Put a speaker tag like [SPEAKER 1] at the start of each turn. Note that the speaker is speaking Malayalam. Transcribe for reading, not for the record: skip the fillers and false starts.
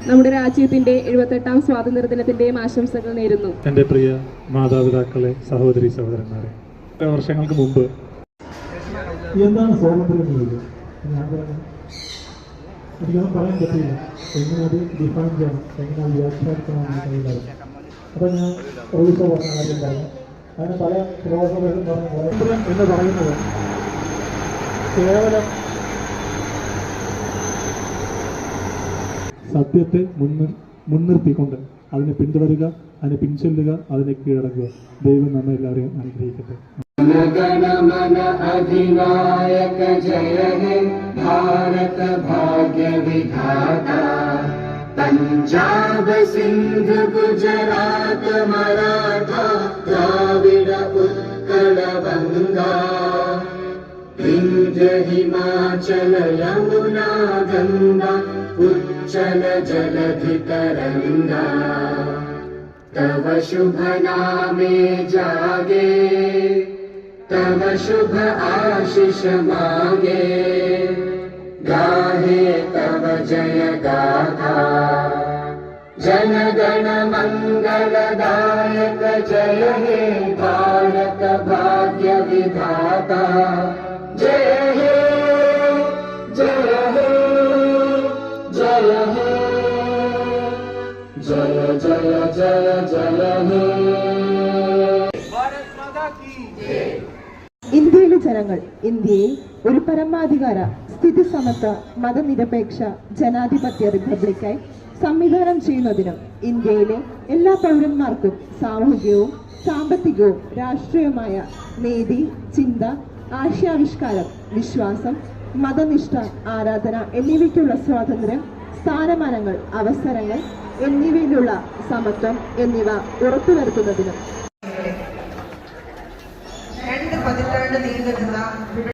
[SPEAKER 1] നമ്മുടെ രാജ്യത്തിന്റെ 78ാം സ്വാതന്ത്ര്യദിനത്തിന്റെയും ആശംസകൾ നേരുന്നു.
[SPEAKER 2] എൻ്റെ പ്രിയ മാതാപിതാക്കളെ, സഹോദരി സഹോദരന്മാരെ, വർഷങ്ങൾക്ക് മുമ്പ് എന്താണ് സ്വാതന്ത്ര്യം എന്നുള്ളത് എനിക്കൊന്നും പറയാൻ പറ്റില്ല. എങ്ങനെ അത് ഡിഫൈൻ ചെയ്യണം, എങ്ങനെ അത് വ്യാഖ്യാനിക്കണമെന്ന് കഴിയില്ല. അപ്പോൾ ഞാൻ റൂൾസ് പറഞ്ഞ കാര്യം പറഞ്ഞു. അതിന് പല ഫിലോസഫേഴ്സും പറഞ്ഞ സ്വാതന്ത്ര്യം എന്ന് പറയുന്നത് കേവലം സത്യത്തെ മുൻനിർത്തിക്കൊണ്ട് അതിനെ പിന്തുടരുക, അതിനെ പിൻചൊല്ലുക, അതിനെ കീഴടങ്ങുക. ദൈവം നമ്മെ എല്ലാവരെയും അനുഗ്രഹിക്കട്ടെ.
[SPEAKER 3] गण अधिनायक जय हे भारत भाग्य विधाता। पंजाब सिंध गुजरात मराठा द्राविड उत्कल बंगा। विंध्य हिमाचल यमुना गंगा उच्चल जलधि तरंगा। तव शुभ नामे जागे, तव शुभ आशीष मांगे। गाहे तव जय गाथा, जन गण मंगलदायक जय हे भारत भाग्य विधाता। जय हे जय हे जय हे जय जय जय जय हे।
[SPEAKER 4] ഇന്ത്യയിലെ ജനങ്ങൾ ഇന്ത്യയെ ഒരു പരമാധികാര സ്ഥിതിസമത്വ മതനിരപേക്ഷ ജനാധിപത്യ റിപ്പബ്ലിക്കായി സംവിധാനം ചെയ്യുന്നതിനും ഇന്ത്യയിലെ എല്ലാ പൗരന്മാർക്കും സാമൂഹികവും സാമ്പത്തികവും രാഷ്ട്രീയവുമായ നീതി, ചിന്ത, ആശയാവിഷ്കാരം, വിശ്വാസം, മതനിഷ്ഠ, ആരാധന എന്നിവയ്ക്കുള്ള സ്വാതന്ത്ര്യം, സ്ഥാനമാനങ്ങൾ, അവസരങ്ങൾ എന്നിവയിലുള്ള സമത്വം എന്നിവ ഉറപ്പുവരുത്തുന്നതിനും
[SPEAKER 5] 2 പതിറ്റാണ്ട് നീണ്ടുനിന്ന